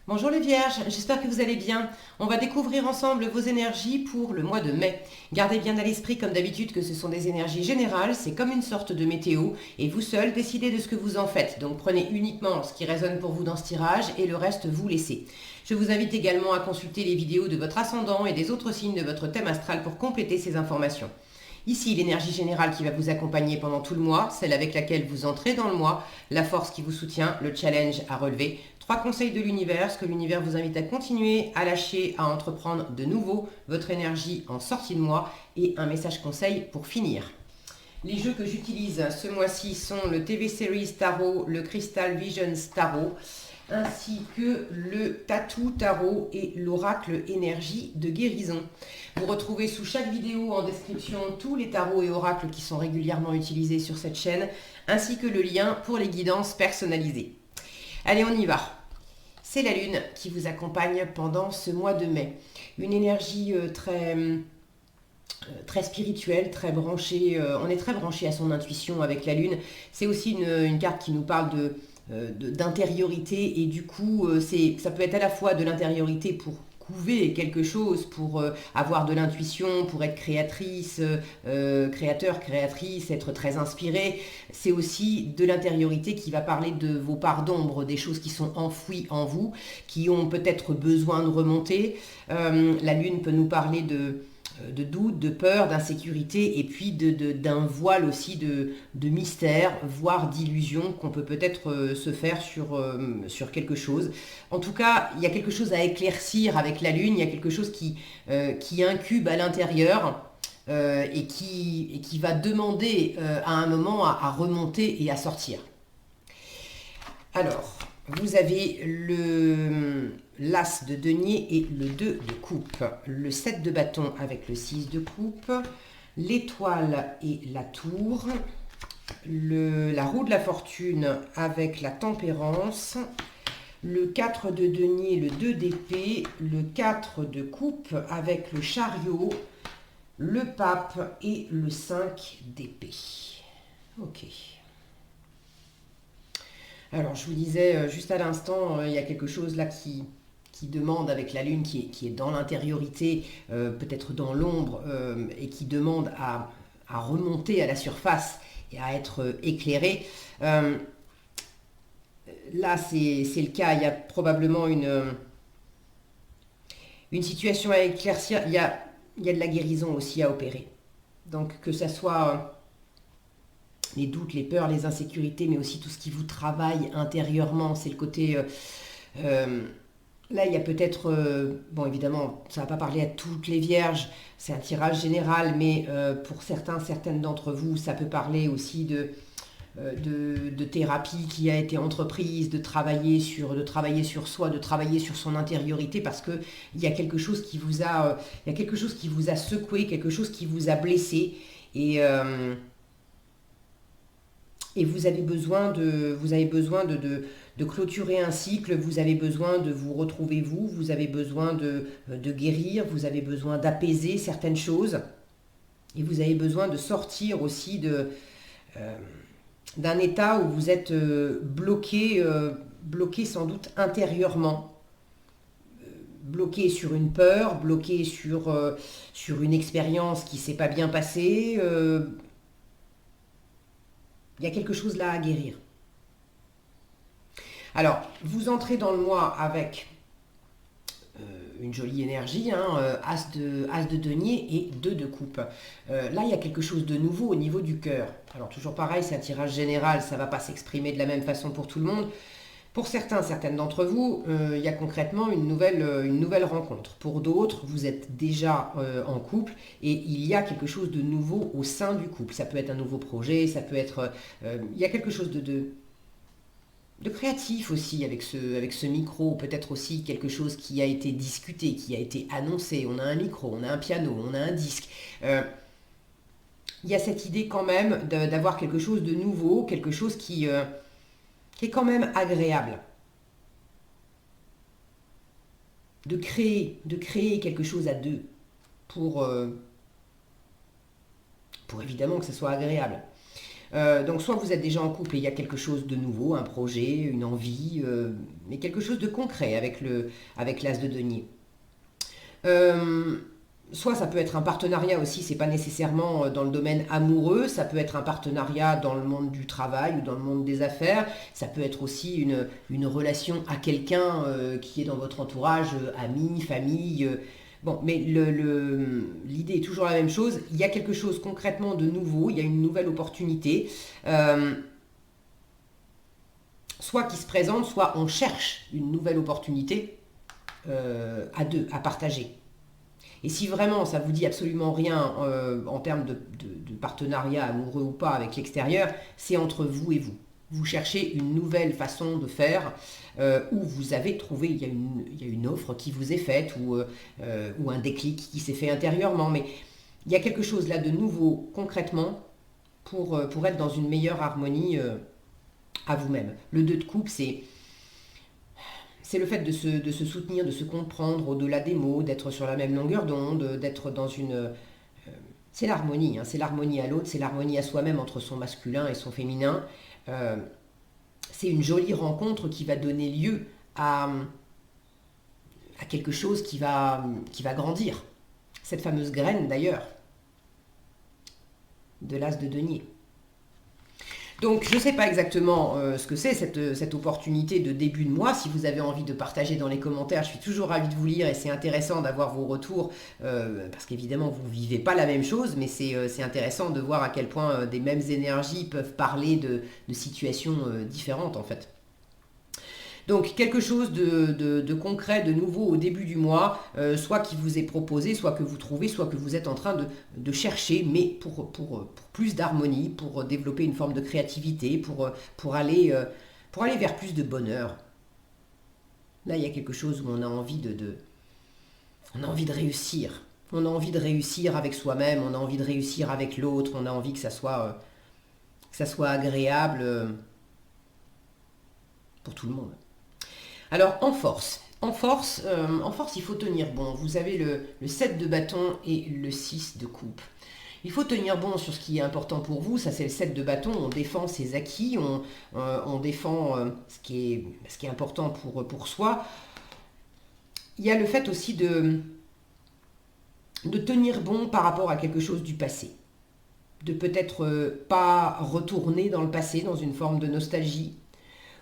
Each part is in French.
Bonjour les Vierges, j'espère que vous allez bien. On va découvrir ensemble vos énergies pour le mois de mai. Gardez bien à l'esprit comme d'habitude que ce sont des énergies générales, c'est comme une sorte de météo et vous seul décidez de ce que vous en faites. Donc prenez uniquement ce qui résonne pour vous dans ce tirage et le reste vous laissez. Je vous invite également à consulter les vidéos de votre ascendant et des autres signes de votre thème astral pour compléter ces informations. Ici, l'énergie générale qui va vous accompagner pendant tout le mois, celle avec laquelle vous entrez dans le mois, la force qui vous soutient, le challenge à relever, 3 conseils de l'univers, ce que l'univers vous invite à continuer, à lâcher, à entreprendre de nouveau, votre énergie en sortie de mois et un message conseil pour finir. Les jeux que j'utilise ce mois-ci sont le TV Series Tarot, le Crystal Visions Tarot, ainsi que le Tattoo Tarot et l'Oracle Énergie de guérison. Vous retrouvez sous chaque vidéo en description tous les tarots et oracles qui sont régulièrement utilisés sur cette chaîne, ainsi que le lien pour les guidances personnalisées. Allez, on y va. C'est la Lune qui vous accompagne pendant ce mois de mai. Une énergie très spirituelle, très branchée. On est très branché à son intuition avec la Lune. C'est aussi une carte qui nous parle d'intériorité et du coup, ça peut être à la fois de l'intériorité pour couver quelque chose, pour avoir de l'intuition, pour être créatrice, créateur, créatrice, être très inspiré. C'est aussi de l'intériorité qui va parler de vos parts d'ombre, des choses qui sont enfouies en vous, qui ont peut-être besoin de remonter. La Lune peut nous parler de doute, de peur, d'insécurité et puis d'un voile aussi de mystère, voire d'illusion qu'on peut peut-être se faire sur quelque chose. En tout cas, il y a quelque chose à éclaircir avec la Lune, il y a quelque chose qui incube à l'intérieur et qui va demander à un moment à remonter et à sortir. Alors, vous avez l'As de denier et le 2 de coupe, le 7 de bâton avec le 6 de coupe, l'étoile et la tour, la roue de la fortune avec la tempérance, le 4 de denier, le 2 d'épée, le 4 de coupe avec le chariot, le pape et le 5 d'épée. Ok. Alors, je vous disais juste à l'instant, il y a quelque chose là qui demande avec la Lune, qui est dans l'intériorité, peut-être dans l'ombre, et qui demande à remonter à la surface et à être éclairé. Là, c'est le cas, il y a probablement une situation à éclaircir, il y a de la guérison aussi à opérer. Donc, que ça soit les doutes, les peurs, les insécurités, mais aussi tout ce qui vous travaille intérieurement. C'est le côté... là, il y a peut-être... bon, évidemment, ça ne va pas parler à toutes les vierges, c'est un tirage général, mais pour certaines d'entre vous, ça peut parler aussi de thérapie qui a été entreprise, de travailler sur soi, de travailler sur son intériorité, parce que il y a quelque chose qui vous a secoué, quelque chose qui vous a blessé, et vous avez besoin de clôturer un cycle, vous avez besoin de vous retrouver vous avez besoin de guérir, vous avez besoin d'apaiser certaines choses, et vous avez besoin de sortir aussi d'un état où vous êtes bloqué sans doute intérieurement, bloqué sur une peur, bloqué sur une expérience qui ne s'est pas bien passée. Il y a quelque chose là à guérir. Alors, vous entrez dans le mois avec une jolie énergie, As de denier et 2 de coupe. Là, il y a quelque chose de nouveau au niveau du cœur. Alors, toujours pareil, c'est un tirage général, ça ne va pas s'exprimer de la même façon pour tout le monde. Pour certaines d'entre vous, il y a concrètement une nouvelle rencontre. Pour d'autres, vous êtes déjà en couple et il y a quelque chose de nouveau au sein du couple. Ça peut être un nouveau projet, ça peut être... il y a quelque chose de créatif aussi avec ce micro, peut-être aussi quelque chose qui a été discuté, qui a été annoncé. On a un micro, on a un piano, on a un disque. Il y a cette idée quand même d'avoir quelque chose de nouveau, quelque chose qui est quand même agréable. De créer quelque chose à deux pour évidemment que ce soit agréable. Donc soit vous êtes déjà en couple et il y a quelque chose de nouveau, un projet, une envie, mais quelque chose de concret avec l'as de denier. Soit ça peut être un partenariat aussi, c'est pas nécessairement dans le domaine amoureux, ça peut être un partenariat dans le monde du travail ou dans le monde des affaires, ça peut être aussi une relation à quelqu'un qui est dans votre entourage, ami, famille. Bon, mais l'idée est toujours la même chose, il y a quelque chose concrètement de nouveau, il y a une nouvelle opportunité, soit qui se présente, soit on cherche une nouvelle opportunité à deux, à partager. Et si vraiment ça vous dit absolument rien en termes de partenariat amoureux ou pas avec l'extérieur, c'est entre vous et vous. Vous cherchez une nouvelle façon de faire où vous avez trouvé, il y a une offre qui vous est faite ou un déclic qui s'est fait intérieurement. Mais il y a quelque chose là de nouveau concrètement pour être dans une meilleure harmonie à vous-même. Le 2 de coupe, c'est le fait de se soutenir, de se comprendre au-delà des mots, d'être sur la même longueur d'onde, d'être dans une... c'est l'harmonie, hein, c'est l'harmonie à l'autre, c'est l'harmonie à soi-même entre son masculin et son féminin. Euh, c'est une jolie rencontre qui va donner lieu à quelque chose qui va grandir. Cette fameuse graine d'ailleurs, de l'as de denier. Donc je ne sais pas exactement ce que c'est cette opportunité de début de mois. Si vous avez envie de partager dans les commentaires, je suis toujours ravie de vous lire et c'est intéressant d'avoir vos retours parce qu'évidemment vous ne vivez pas la même chose, mais c'est intéressant de voir à quel point des mêmes énergies peuvent parler de situations différentes en fait. Donc quelque chose de concret, de nouveau au début du mois, soit qui vous est proposé, soit que vous trouvez, soit que vous êtes en train de chercher, mais pour plus d'harmonie, pour développer une forme de créativité, pour aller vers plus de bonheur. Là, il y a quelque chose où on a envie on a envie de réussir. On a envie de réussir avec soi-même, on a envie de réussir avec l'autre, on a envie que ça soit agréable pour tout le monde. Alors en force, il faut tenir bon. Vous avez le 7 de bâton et le 6 de coupe. Il faut tenir bon sur ce qui est important pour vous, ça c'est le 7 de bâton, on défend ses acquis, on défend ce qui est important pour soi. Il y a le fait aussi de tenir bon par rapport à quelque chose du passé. De peut-être pas retourner dans le passé, dans une forme de nostalgie,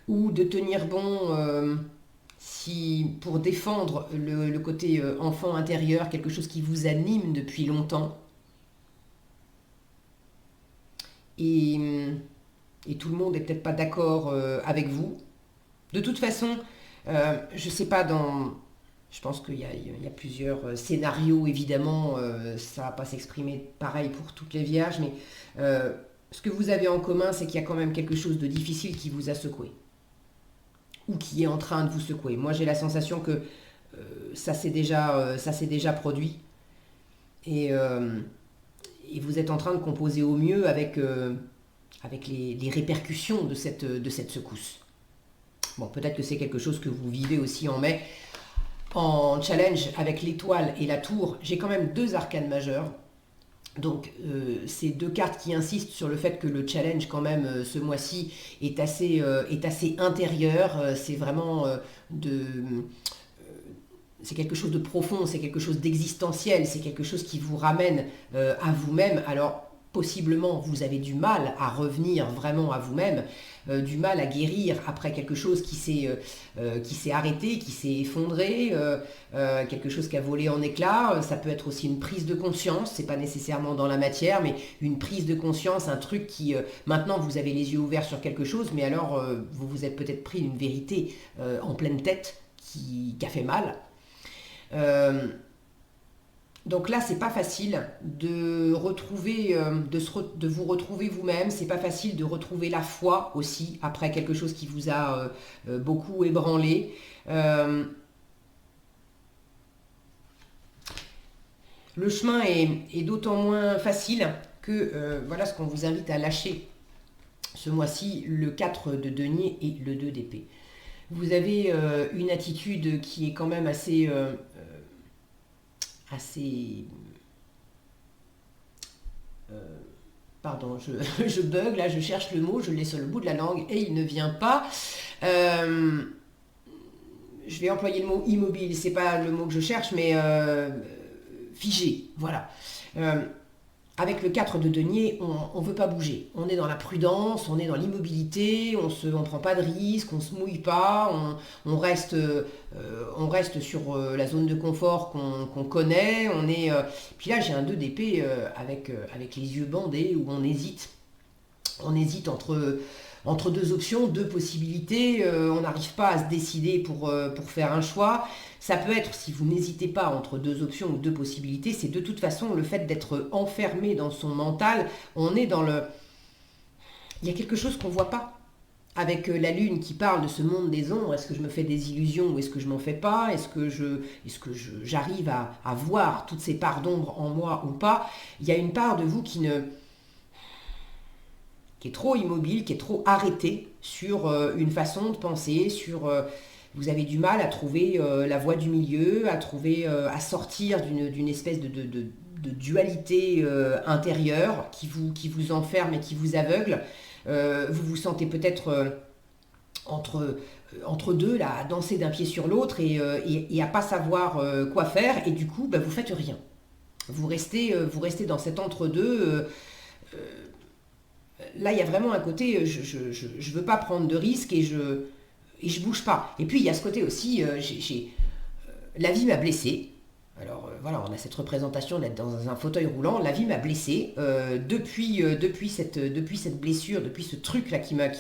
ou de tenir bon si pour défendre le côté enfant intérieur, quelque chose qui vous anime depuis longtemps, et, et tout le monde n'est peut-être pas d'accord avec vous. De toute façon, je sais pas je pense qu'il y a plusieurs scénarios, évidemment, ça va pas s'exprimer pareil pour toutes les vierges, mais ce que vous avez en commun, c'est qu'il y a quand même quelque chose de difficile qui vous a secoué ou qui est en train de vous secouer. Moi, j'ai la sensation que ça s'est déjà produit et vous êtes en train de composer au mieux avec les répercussions de cette secousse. Bon, peut-être que c'est quelque chose que vous vivez aussi en mai. En challenge avec l'étoile et la tour, j'ai quand même 2 arcanes majeures. Donc c'est 2 cartes qui insistent sur le fait que le challenge quand même ce mois-ci est assez intérieur, c'est vraiment c'est quelque chose de profond, c'est quelque chose d'existentiel, c'est quelque chose qui vous ramène à vous-même. Alors possiblement vous avez du mal à revenir vraiment à vous-même, du mal à guérir après quelque chose qui s'est arrêté, qui s'est effondré, quelque chose qui a volé en éclats. Ça peut être aussi une prise de conscience, c'est pas nécessairement dans la matière, mais une prise de conscience, un truc qui maintenant vous avez les yeux ouverts sur quelque chose, mais alors vous vous êtes peut-être pris une vérité en pleine tête qui a fait mal. Donc là, c'est pas facile de retrouver, de vous retrouver vous-même. C'est pas facile de retrouver la foi aussi après quelque chose qui vous a beaucoup ébranlé. Le chemin est d'autant moins facile que voilà ce qu'on vous invite à lâcher ce mois-ci, le 4 de denier et le 2 d'épée. Vous avez une attitude qui est quand même assez Pardon, je bug, là je cherche le mot, je l'ai sur le bout de la langue et il ne vient pas. Je vais employer le mot immobile, c'est pas le mot que je cherche, mais figé, voilà. Avec le 4 de denier, on ne veut pas bouger. On est dans la prudence, on est dans l'immobilité, on ne prend pas de risques, on ne se mouille pas, on reste sur la zone de confort qu'on connaît. Puis là, j'ai un 2 d'épée avec les yeux bandés où on hésite. On hésite entre deux options, deux possibilités. On n'arrive pas à se décider pour faire un choix. Ça peut être, si vous n'hésitez pas entre deux options ou deux possibilités, c'est de toute façon le fait d'être enfermé dans son mental. On est dans le... Il y a quelque chose qu'on ne voit pas. Avec la lune qui parle de ce monde des ombres, est-ce que je me fais des illusions ou est-ce que je m'en fais pas? Est-ce que j'arrive à voir toutes ces parts d'ombre en moi ou pas? Il y a une part de vous qui est trop immobile, qui est trop arrêtée sur une façon de penser, vous avez du mal à trouver la voie du milieu, à sortir d'une espèce de dualité intérieure qui vous enferme et qui vous aveugle. Vous vous sentez peut-être entre deux, là, à danser d'un pied sur l'autre et à pas savoir quoi faire, et du coup, vous faites rien. Vous restez dans cet entre-deux. Là, il y a vraiment un côté, je veux pas prendre de risques et je bouge pas. Et puis, il y a ce côté aussi, la vie m'a blessé. Alors voilà, on a cette représentation d'être dans un fauteuil roulant. La vie m'a blessé depuis cette blessure, depuis ce truc là qui m'a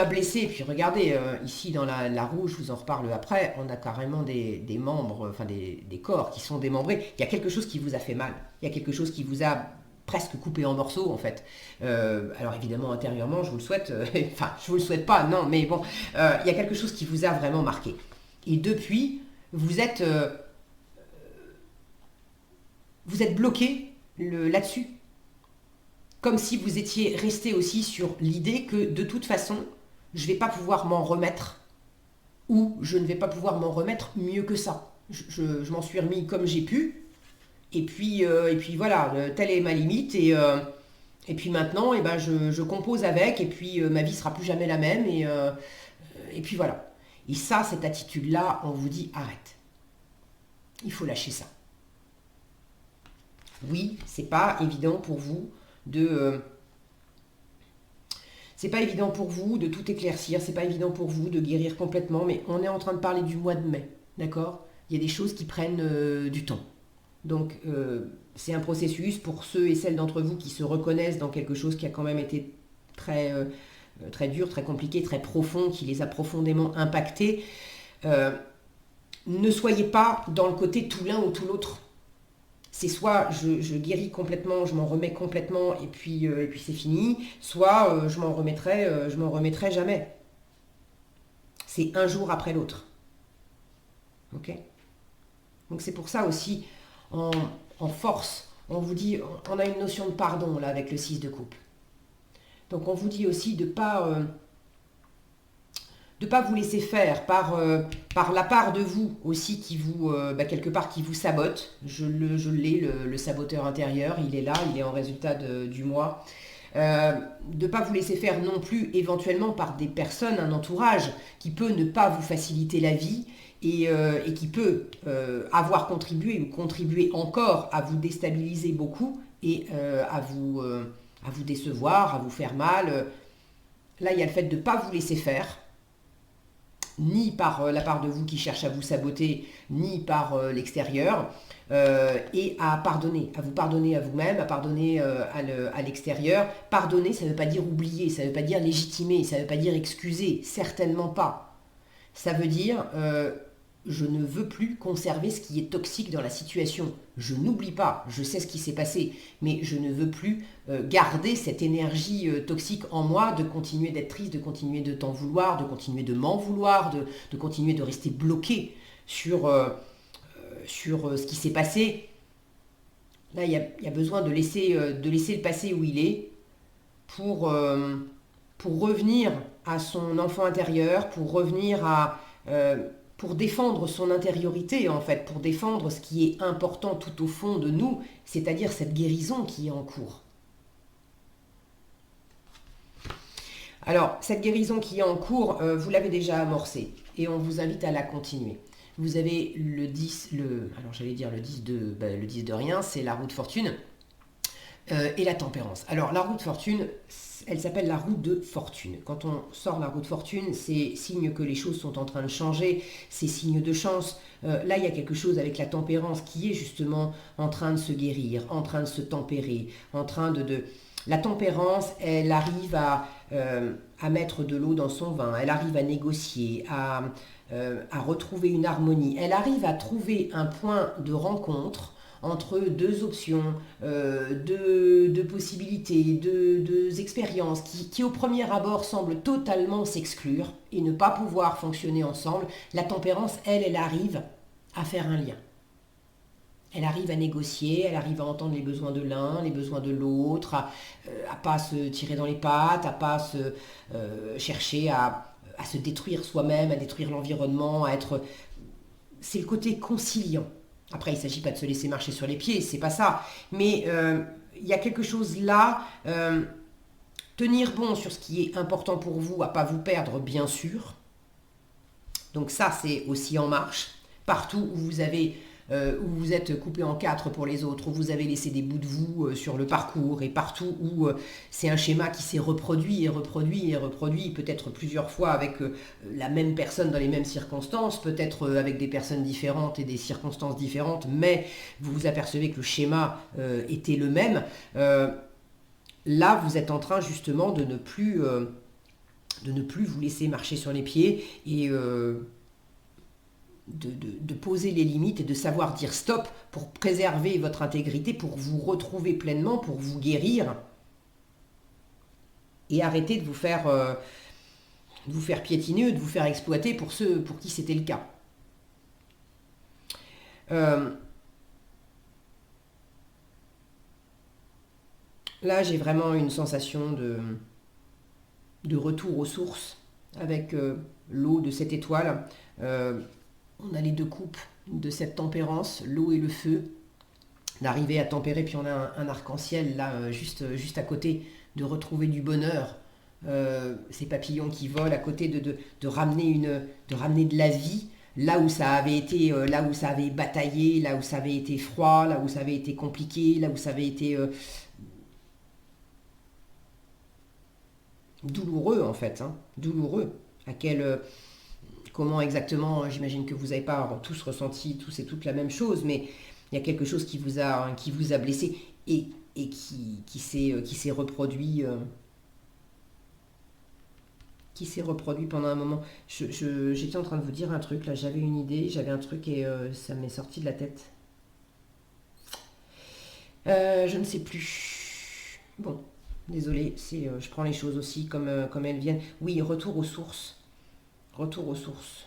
blessé. Et puis regardez, ici dans la roue, je vous en reparle après, on a carrément des membres, enfin des corps qui sont démembrés. Il y a quelque chose qui vous a fait mal. Il y a quelque chose qui vous a presque coupé en morceaux en fait. Alors évidemment intérieurement, je vous le souhaite, enfin je vous le souhaite pas, non, mais bon, il y a quelque chose qui vous a vraiment marqué. Et depuis, vous êtes bloqué là-dessus. Comme si vous étiez resté aussi sur l'idée que de toute façon, je ne vais pas pouvoir m'en remettre. Ou je ne vais pas pouvoir m'en remettre mieux que ça. Je m'en suis remis comme j'ai pu. Et puis voilà, telle est ma limite. Et puis maintenant, je compose avec. Et puis ma vie sera plus jamais la même. Et puis voilà. Et ça, cette attitude-là, on vous dit arrête. Il faut lâcher ça. Oui, c'est pas évident pour vous c'est pas évident pour vous de tout éclaircir, c'est pas évident pour vous de guérir complètement, mais on est en train de parler du mois de mai, d'accord? Il y a des choses qui prennent du temps. Donc c'est un processus pour ceux et celles d'entre vous qui se reconnaissent dans quelque chose qui a quand même été très dur, très compliqué, très profond, qui les a profondément impactés. Ne soyez pas dans le côté tout l'un ou tout l'autre. C'est soit je guéris complètement, je m'en remets complètement et puis c'est fini, soit je m'en remettrai jamais. C'est un jour après l'autre. Ok? Donc c'est pour ça aussi, en force, on vous dit, on a une notion de pardon là avec le 6 de coupe. Donc on vous dit aussi de pas vous laisser faire par la part de vous aussi qui vous, quelque part, qui vous sabote. Je l'ai, le saboteur intérieur, il est là, il est en résultat du mois. De ne pas vous laisser faire non plus éventuellement par des personnes, un entourage qui peut ne pas vous faciliter la vie et qui peut avoir contribué ou contribuer encore à vous déstabiliser beaucoup et à vous décevoir, à vous faire mal. Là, il y a le fait de ne pas vous laisser faire, ni par la part de vous qui cherche à vous saboter, ni par l'extérieur, et à vous pardonner à vous-même, à pardonner à l'extérieur. Pardonner, ça ne veut pas dire oublier, ça ne veut pas dire légitimer, ça ne veut pas dire excuser, certainement pas. Ça veut dire je ne veux plus conserver ce qui est toxique dans la situation. Je n'oublie pas, je sais ce qui s'est passé, mais je ne veux plus garder cette énergie toxique en moi, de continuer d'être triste, de continuer de t'en vouloir, de continuer de m'en vouloir, de continuer de rester bloqué sur ce qui s'est passé. Là, il y a besoin de laisser le passé où il est pour revenir à son enfant intérieur, pour revenir à pour défendre son intériorité, en fait, pour défendre ce qui est important tout au fond de nous, c'est-à-dire cette guérison qui est en cours. Alors, cette guérison qui est en cours, vous l'avez déjà amorcée et on vous invite à la continuer. Vous avez le 10, alors j'allais dire le 10 le 10 de rien, c'est la roue de fortune et la tempérance. Alors, la roue de fortune, elle s'appelle la roue de fortune. Quand on sort la roue de fortune, c'est signe que les choses sont en train de changer, c'est signe de chance. Là, il y a quelque chose avec la tempérance qui est justement en train de se guérir, en train de se tempérer, en train de... La tempérance, elle arrive à mettre de l'eau dans son vin, elle arrive à négocier, à retrouver une harmonie, elle arrive à trouver un point de rencontre entre deux options, deux possibilités, deux expériences qui au premier abord semblent totalement s'exclure et ne pas pouvoir fonctionner ensemble. La tempérance, elle arrive à faire un lien. Elle arrive à négocier, elle arrive à entendre les besoins de l'un, les besoins de l'autre, à pas se tirer dans les pattes, à pas se chercher à se détruire soi-même, à détruire l'environnement, à être... C'est le côté conciliant. Après, il ne s'agit pas de se laisser marcher sur les pieds, c'est pas ça. Mais il y a quelque chose là, tenir bon sur ce qui est important pour vous, à pas vous perdre, bien sûr. Donc ça, c'est aussi en marche. Partout où vous avez... où vous êtes coupé en quatre pour les autres, où vous avez laissé des bouts de vous sur le parcours, et partout où c'est un schéma qui s'est reproduit et reproduit et reproduit, peut-être plusieurs fois avec la même personne dans les mêmes circonstances, peut-être avec des personnes différentes et des circonstances différentes, mais vous vous apercevez que le schéma était le même. Là, vous êtes en train justement de ne plus vous laisser marcher sur les pieds et... De poser les limites et de savoir dire stop pour préserver votre intégrité, pour vous retrouver pleinement, pour vous guérir et arrêter de vous faire piétiner, de vous faire exploiter pour ceux pour qui c'était le cas. Là, j'ai vraiment une sensation de retour aux sources avec l'eau de cette étoile. On a les deux coupes de cette tempérance, l'eau et le feu, d'arriver à tempérer, puis on a un arc-en-ciel là, juste à côté, de retrouver du bonheur, ces papillons qui volent à côté, de ramener de la vie, là où ça avait été, là où ça avait bataillé, là où ça avait été froid, là où ça avait été compliqué, là où ça avait été douloureux en fait, hein, douloureux, comment exactement, j'imagine que vous n'avez pas tous ressenti tous et toutes la même chose, mais il y a quelque chose qui vous a blessé et qui s'est reproduit pendant un moment. J'étais en train de vous dire un truc, là j'avais une idée, j'avais un truc et ça m'est sorti de la tête. Je ne sais plus. Bon, désolé, je prends les choses aussi comme elles viennent. Oui, retour aux sources. Retour aux sources.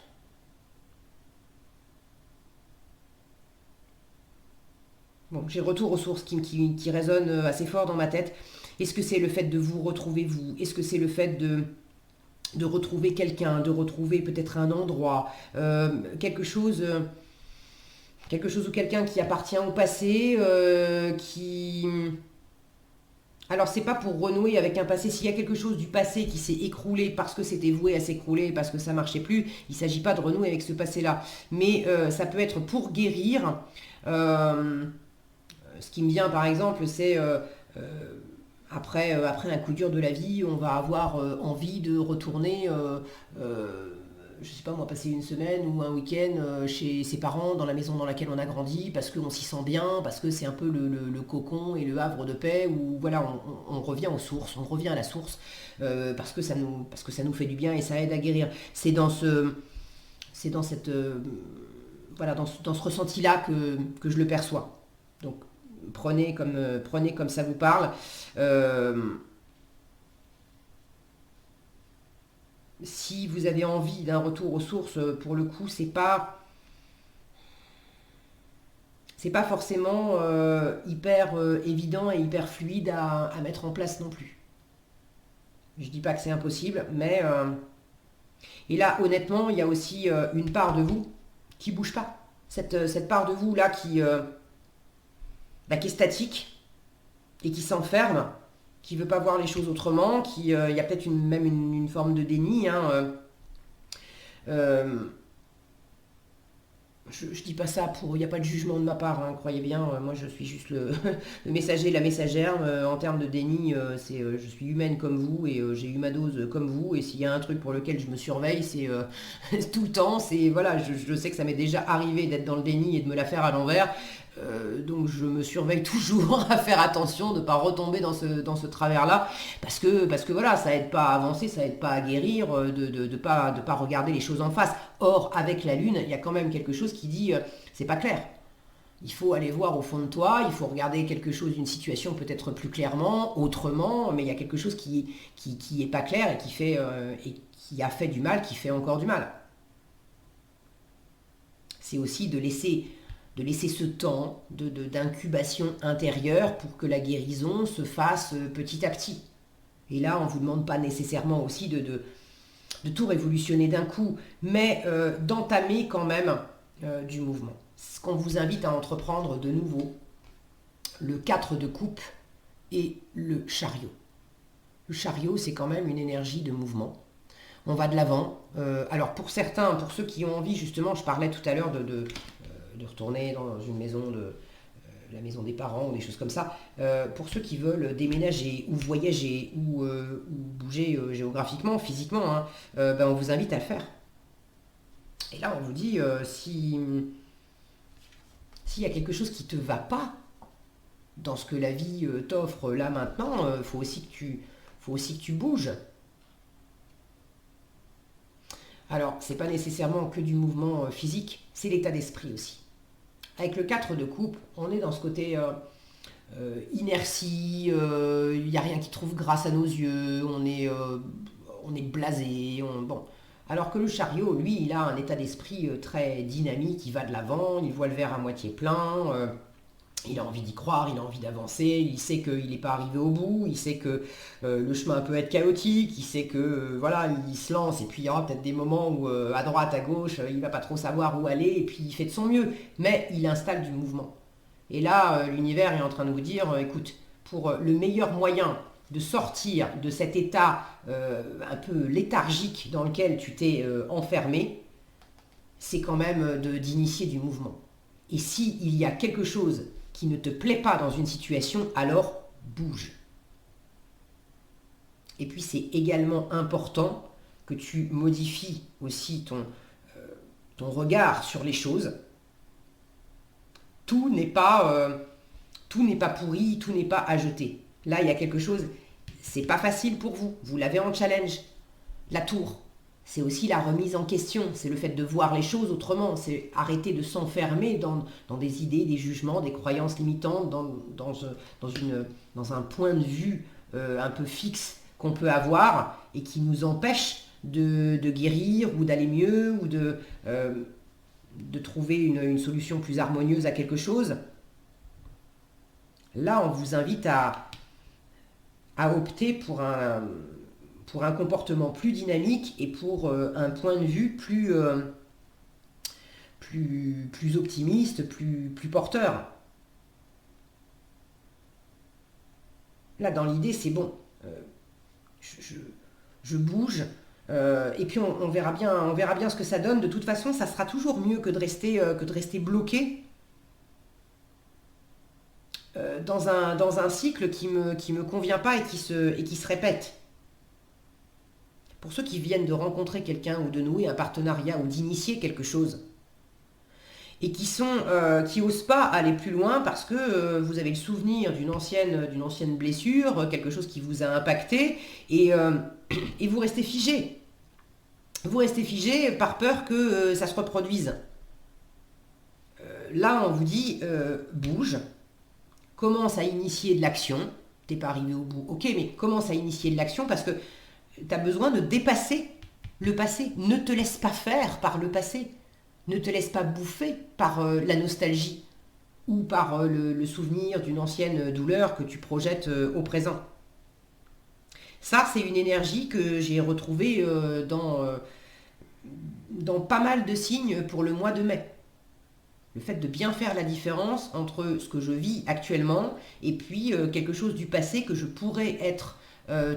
Bon, j'ai retour aux sources qui résonne assez fort dans ma tête. Est-ce que c'est le fait de vous retrouver vous? Est-ce que c'est le fait de retrouver quelqu'un, de retrouver peut-être un endroit, quelque chose ou quelqu'un qui appartient au passé, qui... Alors, c'est pas pour renouer avec un passé. S'il y a quelque chose du passé qui s'est écroulé parce que c'était voué à s'écrouler, parce que ça marchait plus, il ne s'agit pas de renouer avec ce passé-là. Mais ça peut être pour guérir. Ce qui me vient, par exemple, c'est après un coup dur de la vie, on va avoir envie de retourner, je sais pas moi, passer une semaine ou un week-end chez ses parents, dans la maison dans laquelle on a grandi, parce qu'on s'y sent bien, parce que c'est un peu le cocon et le havre de paix, où voilà, on revient aux sources, on revient à la source, parce que ça nous fait du bien et ça aide à guérir. C'est dans cette voilà, dans ce ressenti-là que je le perçois. Donc prenez comme ça vous parle. Si vous avez envie d'un retour aux sources, pour le coup, c'est pas forcément hyper évident et hyper fluide à mettre en place non plus. Je dis pas que c'est impossible, mais Et là, honnêtement, il y a aussi une part de vous qui bouge pas. Cette part de vous là qui est statique et qui s'enferme, qui veut pas voir les choses autrement, il y a peut-être même une forme de déni. Hein, je dis pas ça il n'y a pas de jugement de ma part, hein, croyez bien, moi je suis juste le messager, la messagère, en termes de déni, je suis humaine comme vous et j'ai eu ma dose comme vous, et s'il y a un truc pour lequel je me surveille, c'est tout le temps, voilà, je sais que ça m'est déjà arrivé d'être dans le déni et de me la faire à l'envers, donc je me surveille toujours à faire attention de ne pas retomber dans ce travers-là, parce que voilà, ça aide pas à avancer, ça aide pas à guérir, de pas regarder les choses en face. Or, avec la Lune, il y a quand même quelque chose qui dit, c'est pas clair. Il faut aller voir au fond de toi, il faut regarder quelque chose, une situation peut-être plus clairement, autrement, mais il y a quelque chose qui est pas clair et qui a fait du mal, qui fait encore du mal. C'est aussi de laisser ce temps d'incubation intérieure pour que la guérison se fasse petit à petit. Et là, on ne vous demande pas nécessairement aussi de tout révolutionner d'un coup, mais d'entamer quand même du mouvement. Ce qu'on vous invite à entreprendre de nouveau, le 4 de coupe et le chariot. Le chariot, c'est quand même une énergie de mouvement. On va de l'avant. Alors pour certains, pour ceux qui ont envie, justement, je parlais tout à l'heure de retourner dans une maison la maison des parents ou des choses comme ça, pour ceux qui veulent déménager ou voyager ou bouger géographiquement, physiquement, hein, on vous invite à le faire. Et là, on vous dit, s'il y a quelque chose qui ne te va pas dans ce que la vie t'offre là maintenant, faut aussi que tu bouges. Alors, c'est pas nécessairement que du mouvement physique, c'est l'état d'esprit aussi. Avec le 4 de coupe, on est dans ce côté inertie, il n'y a rien qui trouve grâce à nos yeux, on est blasé, bon. Alors que le chariot, lui, il a un état d'esprit très dynamique, il va de l'avant, il voit le verre à moitié plein, il a envie d'y croire, il a envie d'avancer, il sait qu'il n'est pas arrivé au bout, il sait que le chemin peut être chaotique, il sait que voilà, il se lance et puis il y aura peut-être des moments où à droite, à gauche, il va pas trop savoir où aller et puis il fait de son mieux, mais il installe du mouvement. Et là, l'univers est en train de vous dire, écoute, pour le meilleur moyen de sortir de cet état un peu léthargique dans lequel tu t'es enfermé, c'est quand même d'initier du mouvement. Et s'il y a quelque chose qui ne te plaît pas dans une situation, alors bouge. Et puis c'est également important que tu modifies aussi ton regard sur les choses. Tout n'est pas pourri, tout n'est pas à jeter. Là, il y a quelque chose, c'est pas facile pour vous. Vous l'avez en challenge. La tour, c'est aussi la remise en question, c'est le fait de voir les choses autrement, c'est arrêter de s'enfermer dans des idées, des jugements, des croyances limitantes, dans un point de vue un peu fixe qu'on peut avoir et qui nous empêche de guérir ou d'aller mieux ou de trouver une solution plus harmonieuse à quelque chose. Là, on vous invite à opter pour un comportement plus dynamique et pour un point de vue plus optimiste, plus porteur. Là, dans l'idée, c'est bon. Je bouge. Et puis on verra bien ce que ça donne. De toute façon, ça sera toujours mieux que de rester bloqué dans un cycle qui me convient pas et qui se répète. Pour ceux qui viennent de rencontrer quelqu'un ou de nouer un partenariat ou d'initier quelque chose et qui osent pas aller plus loin parce que vous avez le souvenir d'une ancienne blessure, quelque chose qui vous a impacté et vous restez figé. Vous restez figé par peur que ça se reproduise. Là, on vous dit bouge, commence à initier de l'action. T'es pas arrivé au bout, ok, mais commence à initier de l'action parce que tu as besoin de dépasser le passé. Ne te laisse pas faire par le passé. Ne te laisse pas bouffer par la nostalgie ou par le souvenir d'une ancienne douleur que tu projettes au présent. Ça, c'est une énergie que j'ai retrouvée dans dans pas mal de signes pour le mois de mai. Le fait de bien faire la différence entre ce que je vis actuellement et puis quelque chose du passé que je pourrais être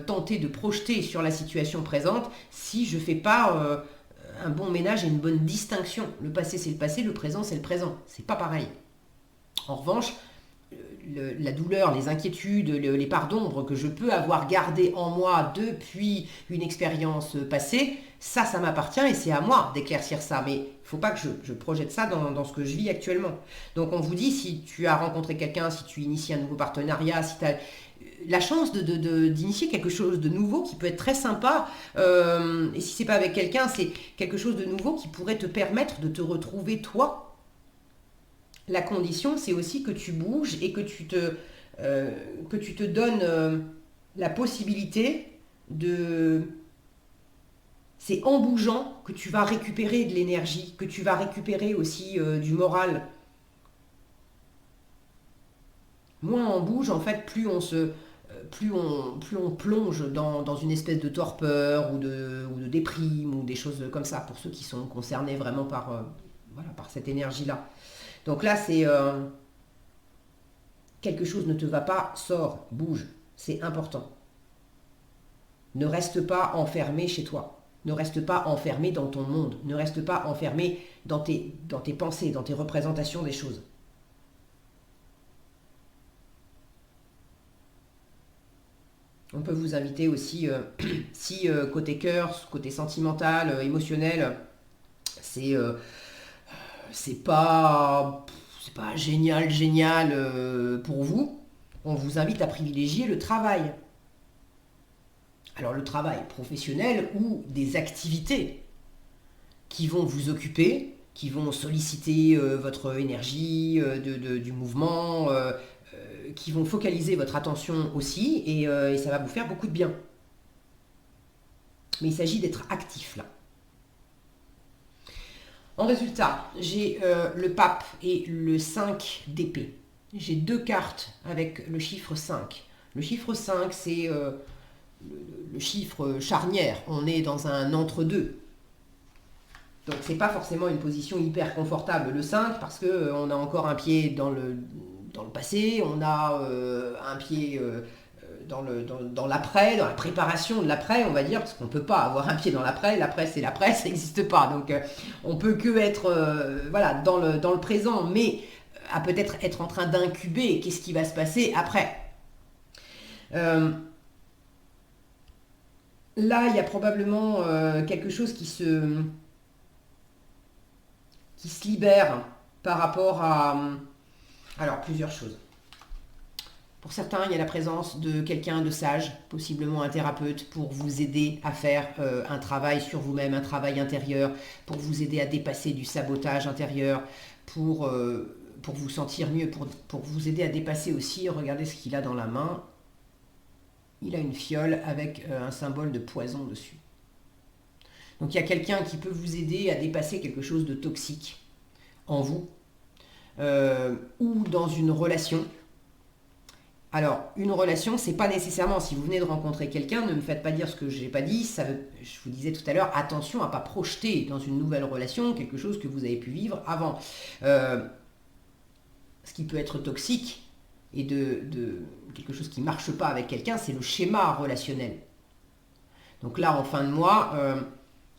tenté de projeter sur la situation présente si je ne fais pas un bon ménage et une bonne distinction. Le passé c'est le passé, le présent c'est le présent. C'est pas pareil. En revanche, la douleur, les inquiétudes, les parts d'ombre que je peux avoir gardées en moi depuis une expérience passée, ça m'appartient et c'est à moi d'éclaircir ça. Mais il ne faut pas que je projette ça dans ce que je vis actuellement. Donc on vous dit, si tu as rencontré quelqu'un, si tu inities un nouveau partenariat, si tu as la chance d'initier quelque chose de nouveau qui peut être très sympa, et si c'est pas avec quelqu'un, c'est quelque chose de nouveau qui pourrait te permettre de te retrouver toi. La condition, c'est aussi que tu bouges et que tu te donnes la possibilité de... C'est en bougeant que tu vas récupérer de l'énergie, que tu vas récupérer aussi du moral. Moins on bouge, en fait, plus on plonge dans une espèce de torpeur ou de déprime ou des choses comme ça, pour ceux qui sont concernés vraiment par cette énergie-là. Donc là, c'est quelque chose ne te va pas, sors, bouge, c'est important. Ne reste pas enfermé chez toi, ne reste pas enfermé dans ton monde, ne reste pas enfermé dans tes pensées, dans tes représentations des choses. On peut vous inviter aussi, si côté cœur, côté sentimental, émotionnel, c'est pas génial pour vous, on vous invite à privilégier le travail. Alors le travail professionnel ou des activités qui vont vous occuper, qui vont solliciter votre énergie du mouvement, qui vont focaliser votre attention aussi, et ça va vous faire beaucoup de bien. Mais il s'agit d'être actif là. En résultat, j'ai le pape et le 5 d'épée. J'ai deux cartes avec le chiffre 5. Le chiffre 5, c'est le chiffre charnière. On est dans un entre-deux. Donc c'est pas forcément une position hyper confortable le 5 parce qu'on a encore un pied dans le passé, on a un pied dans l'après, dans la préparation de l'après, on va dire, parce qu'on ne peut pas avoir un pied dans l'après c'est l'après, ça n'existe pas. Donc on peut que être dans le présent, mais à peut-être être en train d'incuber qu'est-ce qui va se passer après. Là, il y a probablement quelque chose qui se libère par rapport à... Alors, plusieurs choses. Pour certains, il y a la présence de quelqu'un de sage, possiblement un thérapeute, pour vous aider à faire un travail sur vous-même, un travail intérieur, pour vous aider à dépasser du sabotage intérieur, pour vous sentir mieux, pour vous aider à dépasser aussi, regardez ce qu'il a dans la main. Il a une fiole avec un symbole de poison dessus. Donc il y a quelqu'un qui peut vous aider à dépasser quelque chose de toxique en vous, ou dans une relation. Alors, une relation, c'est pas nécessairement, si vous venez de rencontrer quelqu'un, ne me faites pas dire ce que je n'ai pas dit, je vous disais tout à l'heure, attention à ne pas projeter dans une nouvelle relation quelque chose que vous avez pu vivre avant. Ce qui peut être toxique et de quelque chose qui ne marche pas avec quelqu'un, c'est le schéma relationnel. Donc là, en fin de mois,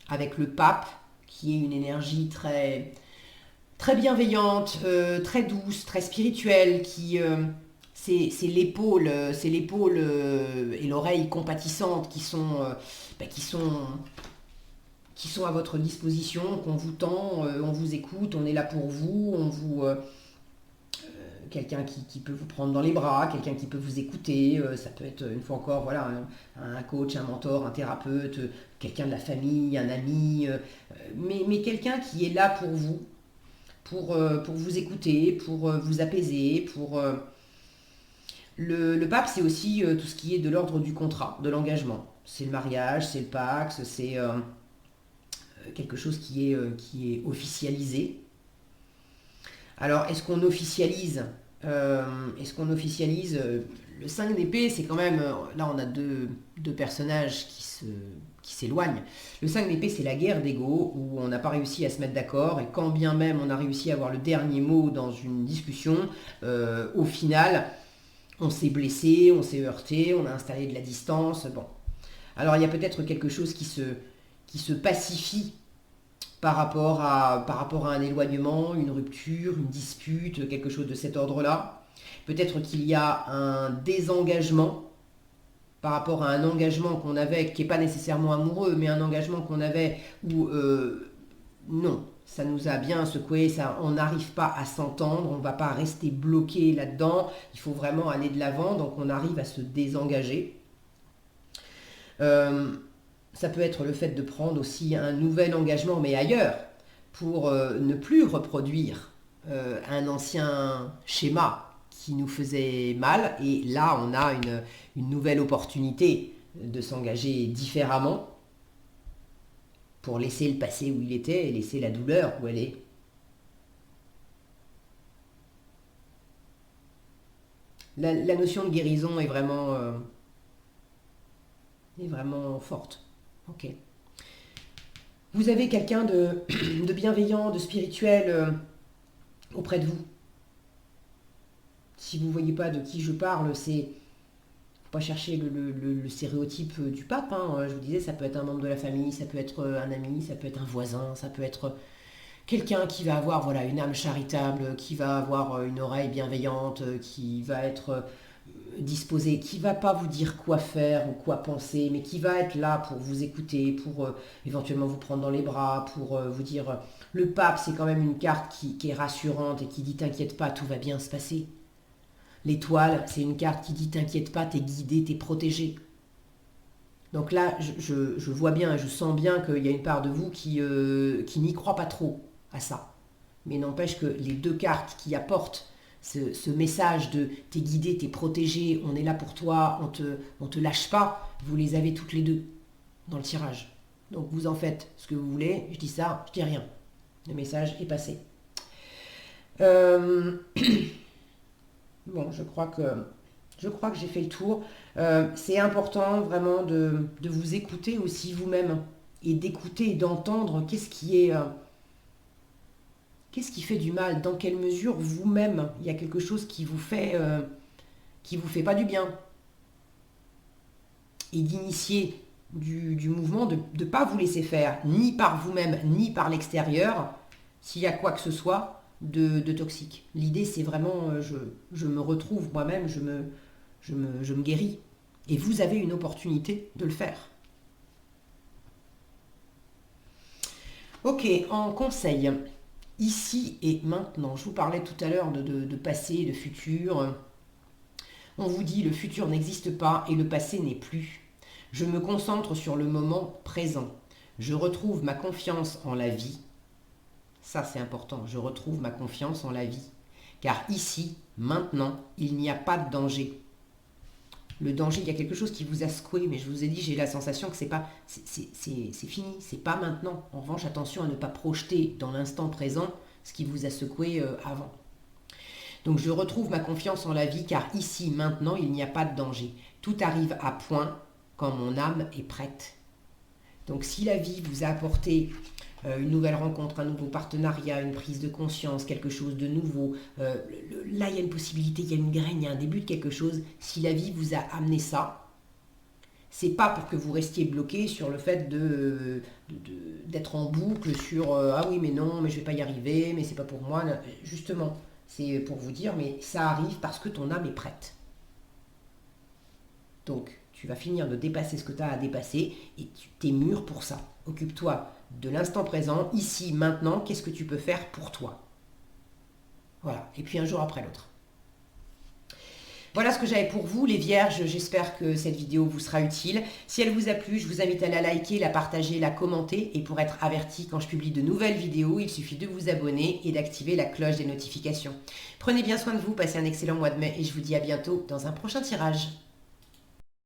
avec le pape, qui est une énergie très, très bienveillante, très douce, très spirituelle, qui... c'est l'épaule et l'oreille compatissante qui sont à votre disposition, qu'on vous tend, on vous écoute, on est là pour vous, quelqu'un qui peut vous prendre dans les bras, quelqu'un qui peut vous écouter, ça peut être une fois encore un coach, un mentor, un thérapeute, quelqu'un de la famille, un ami, mais quelqu'un qui est là pour vous, pour vous écouter, pour vous apaiser, pour... Le pape, c'est aussi tout ce qui est de l'ordre du contrat, de l'engagement. C'est le mariage, c'est le pacte, c'est quelque chose qui est officialisé. Alors, est-ce qu'on officialise le 5 d'épée, c'est quand même... Là, on a deux personnages qui s'éloigne. Le 5 d'épée, c'est la guerre d'ego, où on n'a pas réussi à se mettre d'accord, et quand bien même on a réussi à avoir le dernier mot dans une discussion, au final, on s'est blessé, on s'est heurté, on a installé de la distance, bon. Alors il y a peut-être quelque chose qui se pacifie par rapport à un éloignement, une rupture, une dispute, quelque chose de cet ordre-là. Peut-être qu'il y a un désengagement par rapport à un engagement qu'on avait, qui n'est pas nécessairement amoureux, mais un engagement qu'on avait où, non, ça nous a bien secoué, ça, on n'arrive pas à s'entendre, on ne va pas rester bloqué là-dedans, il faut vraiment aller de l'avant, donc on arrive à se désengager. Ça peut être le fait de prendre aussi un nouvel engagement, mais ailleurs, pour ne plus reproduire un ancien schéma qui nous faisait mal. Et là, on a une nouvelle opportunité de s'engager différemment pour laisser le passé où il était et laisser la douleur où elle est. La notion de guérison est vraiment forte. Ok. Vous avez quelqu'un de bienveillant, de spirituel auprès de vous. Si vous ne voyez pas de qui je parle, c'est... Faut pas chercher le stéréotype du pape. Hein. Je vous disais, ça peut être un membre de la famille, ça peut être un ami, ça peut être un voisin, ça peut être quelqu'un qui va avoir voilà, une âme charitable, qui va avoir une oreille bienveillante, qui va être disposé, qui va pas vous dire quoi faire ou quoi penser, mais qui va être là pour vous écouter, pour éventuellement vous prendre dans les bras, pour vous dire... Le pape, c'est quand même une carte qui est rassurante et qui dit « T'inquiète pas, tout va bien se passer ». L'étoile, c'est une carte qui dit « T'inquiète pas, t'es guidé, t'es protégé ». Donc là, je vois bien, je sens bien qu'il y a une part de vous qui n'y croit pas trop à ça. Mais n'empêche que les deux cartes qui apportent ce message de t'es guidé, t'es protégé, on est là pour toi, on te lâche pas, vous les avez toutes les deux dans le tirage. Donc vous en faites ce que vous voulez, je dis ça, je dis rien. Le message est passé. Bon, je crois que j'ai fait le tour. C'est important vraiment de vous écouter aussi vous-même et d'écouter et d'entendre qu'est-ce qui fait du mal, dans quelle mesure vous-même il y a quelque chose qui vous fait pas du bien, et d'initier du mouvement, de ne pas vous laisser faire, ni par vous-même, ni par l'extérieur, s'il y a quoi que ce soit de toxique. L'idée, c'est vraiment, je me retrouve moi-même, je me guéris. Et vous avez une opportunité de le faire. Ok, en conseil, ici et maintenant, je vous parlais tout à l'heure de passé, de futur. On vous dit le futur n'existe pas et le passé n'est plus. Je me concentre sur le moment présent. Je retrouve ma confiance en la vie. Ça, c'est important. Je retrouve ma confiance en la vie. Car ici, maintenant, il n'y a pas de danger. Le danger, il y a quelque chose qui vous a secoué, mais je vous ai dit, j'ai la sensation que c'est fini, c'est pas maintenant. En revanche, attention à ne pas projeter dans l'instant présent ce qui vous a secoué avant. Donc, je retrouve ma confiance en la vie, car ici, maintenant, il n'y a pas de danger. Tout arrive à point quand mon âme est prête. Donc, si la vie vous a apporté une nouvelle rencontre, un nouveau partenariat, une prise de conscience, quelque chose de nouveau. Là, il y a une possibilité, il y a une graine, il y a un début de quelque chose. Si la vie vous a amené ça, c'est pas pour que vous restiez bloqué sur le fait d'être en boucle sur ah oui mais non, mais je vais pas y arriver, mais c'est pas pour moi. Justement, c'est pour vous dire, mais ça arrive parce que ton âme est prête. Donc, tu vas finir de dépasser ce que tu as à dépasser et tu t'es mûr pour ça. Occupe-toi de l'instant présent, ici, maintenant, qu'est-ce que tu peux faire pour toi? Voilà, et puis un jour après l'autre. Voilà ce que j'avais pour vous, les vierges. J'espère que cette vidéo vous sera utile. Si elle vous a plu, je vous invite à la liker, la partager, la commenter. Et pour être averti quand je publie de nouvelles vidéos, il suffit de vous abonner et d'activer la cloche des notifications. Prenez bien soin de vous, passez un excellent mois de mai et je vous dis à bientôt dans un prochain tirage.